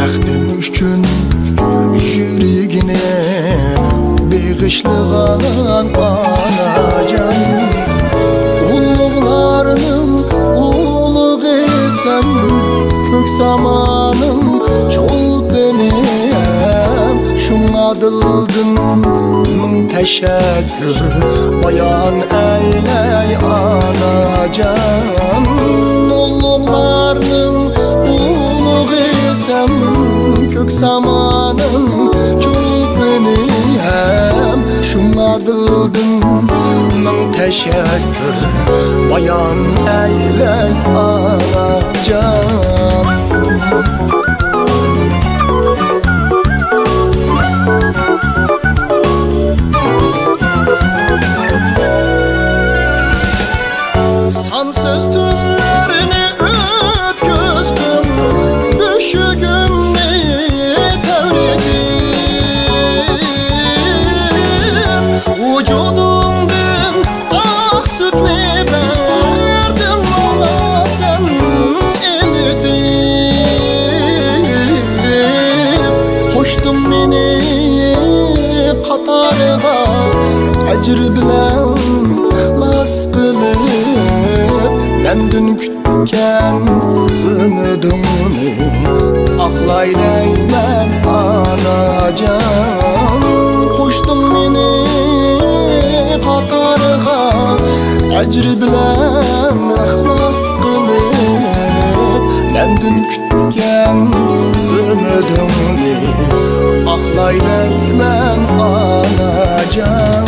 Bəxtim üçün yüreğine bağışlayan anacan. Uluglarının uluğu sen, kök zamanın çok benim. Şuna dildin min teşekkür bayan eyley anacan. Uluglarının uluğu sen, kök zamanın çok benim. Şuna dildin min teşekkür bayan eyley anacan. Sansız tünlerini ötküzdüm, düşügümni tevredim. Vücudumdan ak sütni verdim, ola sen emidim. Koştum beni katarga, ecr bilen ihlas kılıp. Mendin kütken ümidimni aklaylayman anacan. Koştum beni katarga, ecr bilen ihlas kılıp. Mendin kütken ümidimni aklaylayman anacan.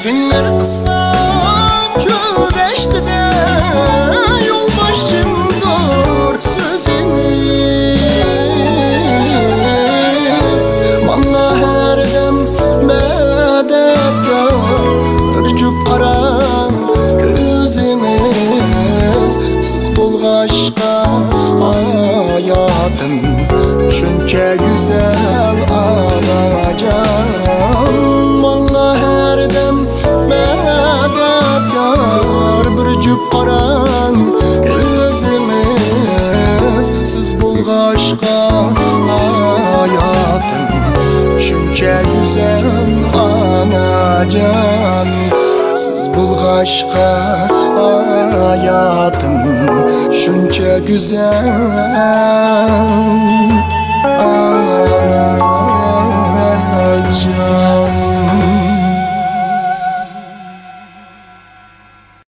Günler kısa çöleşti de yol başımdır sözünüz. Bana her dem medetkar ürcüp karan gözümüz. Siz bulgaçka hayatım şunca güzel anacan. Bana her dem medetkar bir cüp karan gözümüz. Siz bulgaçka hayatım şunca güzel anacan. Siz bulgaçka hayatım şunca güzel anacan.